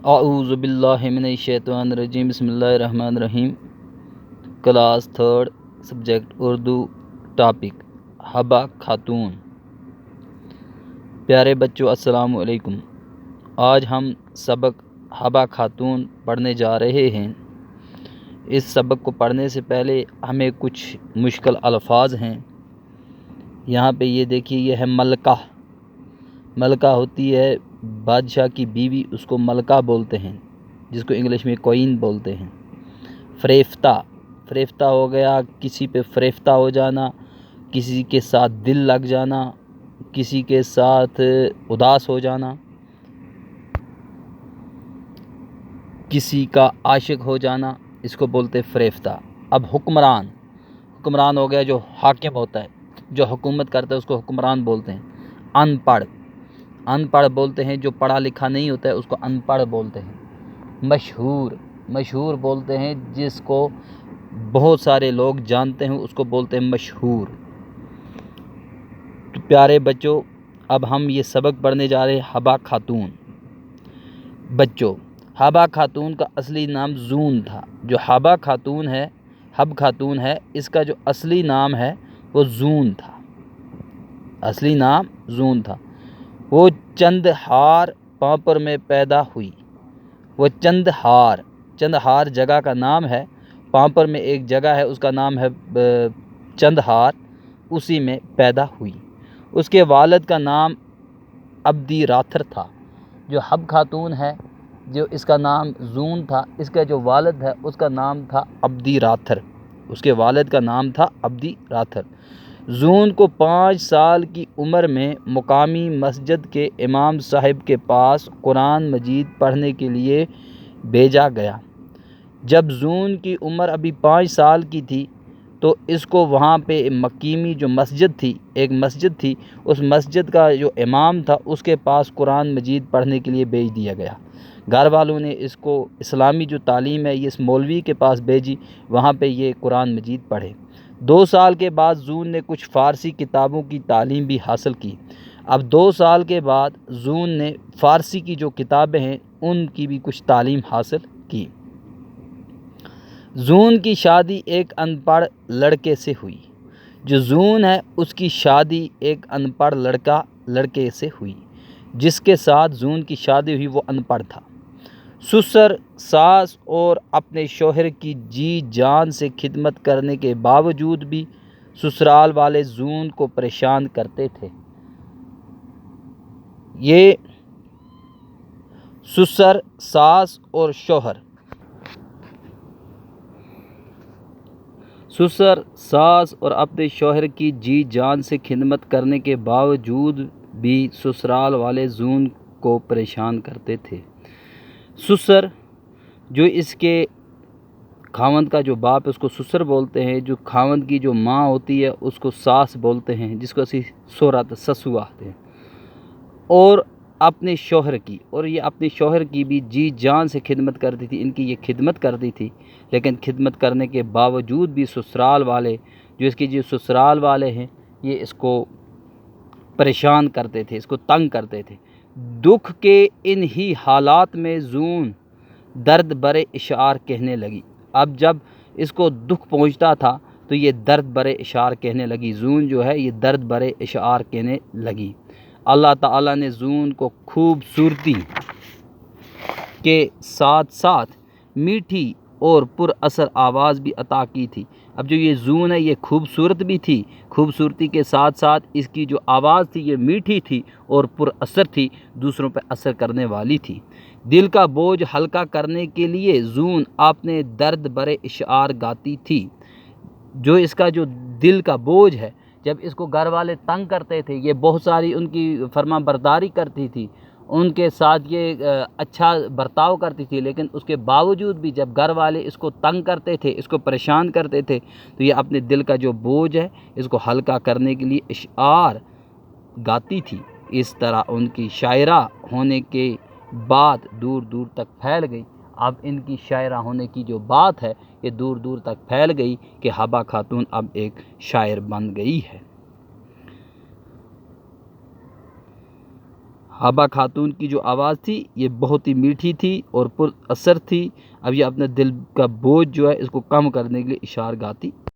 اعوذ باللہ من الشیطان الرجیم، بسم اللہ الرحمن الرحیم۔ کلاس 3 سبجیکٹ اردو، ٹاپک حبا خاتون۔ پیارے بچوں السلام علیکم۔ آج ہم سبق حبا خاتون پڑھنے جا رہے ہیں۔ اس سبق کو پڑھنے سے پہلے ہمیں کچھ مشکل الفاظ ہیں۔ یہاں پہ یہ دیکھیے، یہ ہے ملکہ۔ ملکہ ہوتی ہے بادشاہ کی بیوی، اس کو ملکہ بولتے ہیں، جس کو انگلش میں کوئین بولتے ہیں۔ فریفتہ، فریفتہ ہو گیا کسی پہ فریفتہ ہو جانا، کسی کے ساتھ دل لگ جانا، کسی کے ساتھ اداس ہو جانا، کسی کا عاشق ہو جانا، اس کو بولتے فریفتہ۔ اب حکمران، حکمران ہو گیا جو حاکم ہوتا ہے، جو حکومت کرتا ہے، اس کو حکمران بولتے ہیں۔ ان پڑھ، ان پڑھ بولتے ہیں جو پڑھا لکھا نہیں ہوتا ہے، اس کو ان پڑھ بولتے ہیں۔ مشہور، مشہور بولتے ہیں جس کو بہت سارے لوگ جانتے ہیں، اس کو بولتے ہیں مشہور۔ تو پیارے بچوں، اب ہم یہ سبق پڑھنے جا رہے ہیں حبا خاتون۔ بچوں، حبا خاتون کا اصلی نام زون تھا۔ جو حبا خاتون ہے، حب خاتون ہے، اس کا جو اصلی نام ہے وہ زون تھا۔ اصلی نام زون تھا۔ وہ چندہار پامپر میں پیدا ہوئی۔ وہ چندہار، چندہار جگہ کا نام ہے۔ پامپر میں ایک جگہ ہے، اس کا نام ہے چندہار، اسی میں پیدا ہوئی۔ اس کے والد کا نام عبدی راتھر تھا۔ جو حب خاتون ہے، جو اس کا نام زون تھا، اس کا جو والد ہے اس کا نام تھا عبدی راتھر۔ اس کے والد کا نام تھا عبدی راتھر۔ زون کو 5 سال کی عمر میں مقامی مسجد کے امام صاحب کے پاس قرآن مجید پڑھنے کے لیے بھیجا گیا۔ جب زون کی عمر ابھی 5 سال کی تھی تو اس کو وہاں پہ مقیمی جو مسجد تھی، ایک مسجد تھی، اس مسجد کا جو امام تھا اس کے پاس قرآن مجید پڑھنے کے لیے بھیج دیا گیا۔ گھر والوں نے اس کو اسلامی جو تعلیم ہے یہ اس مولوی کے پاس بھیجی، وہاں پہ یہ قرآن مجید پڑھے۔ 2 سال کے بعد زون نے کچھ فارسی کتابوں کی تعلیم بھی حاصل کی۔ اب 2 سال کے بعد زون نے فارسی کی جو کتابیں ہیں ان کی بھی کچھ تعلیم حاصل کی۔ زون کی شادی ایک ان پڑھ لڑکے سے ہوئی۔ جو زون ہے اس کی شادی ایک ان پڑھ لڑکے سے ہوئی۔ جس کے ساتھ زون کی شادی ہوئی وہ ان پڑھ تھا۔ سسر، ساس اور اپنے شوہر کی جی جان سے خدمت کرنے کے باوجود بھی سسرال والے زون کو پریشان کرتے تھے۔ یہ سسر، ساس اور شوہر، سسر، ساس اور اپنے شوہر کی جی جان سے خدمت کرنے کے باوجود بھی سسرال والے زون کو پریشان کرتے تھے۔ سسر، جو اس کے خاوند کا جو باپ ہے اس کو سسر بولتے ہیں، جو خاوند کی جو ماں ہوتی ہے اس کو ساس بولتے ہیں، جس کو اسی سورت سسو آتے ہیں۔ اور اپنے شوہر کی، اور یہ اپنے شوہر کی بھی جی جان سے خدمت کرتی تھی، ان کی یہ خدمت کرتی تھی، لیکن خدمت کرنے کے باوجود بھی سسرال والے، جو اس کی جو سسرال والے ہیں، یہ اس کو پریشان کرتے تھے، اس کو تنگ کرتے تھے۔ دکھ کے ان ہی حالات میں زون درد برے اشعار کہنے لگی۔ اب جب اس کو دکھ پہنچتا تھا تو یہ درد برے اشعار کہنے لگی۔ زون جو ہے یہ درد برے اشعار کہنے لگی۔ اللہ تعالیٰ نے زون کو خوبصورتی کے ساتھ ساتھ میٹھی اور پر اثر آواز بھی عطا کی تھی۔ اب جو یہ زون ہے یہ خوبصورت بھی تھی، خوبصورتی کے ساتھ ساتھ اس کی جو آواز تھی یہ میٹھی تھی اور پر اثر تھی، دوسروں پہ اثر کرنے والی تھی۔ دل کا بوجھ ہلکا کرنے کے لیے زون اپنے درد برے اشعار گاتی تھی۔ جو اس کا جو دل کا بوجھ ہے، جب اس کو گھر والے تنگ کرتے تھے، یہ بہت ساری ان کی فرما برداری کرتی تھی، ان کے ساتھ یہ اچھا برتاؤ کرتی تھی، لیکن اس کے باوجود بھی جب گھر والے اس کو تنگ کرتے تھے، اس کو پریشان کرتے تھے، تو یہ اپنے دل کا جو بوجھ ہے اس کو ہلکا کرنے کے لیے اشعار گاتی تھی۔ اس طرح ان کی شاعرہ ہونے کے بات دور دور تک پھیل گئی۔ اب ان کی شاعرہ ہونے کی جو بات ہے یہ دور دور تک پھیل گئی کہ حبا خاتون اب ایک شاعر بن گئی ہے۔ حبہ خاتون کی جو آواز تھی یہ بہت ہی میٹھی تھی اور پر اثر تھی. اب یہ اپنے دل کا بوجھ جو ہے اس کو کم کرنے کے لیے اشعار گاتی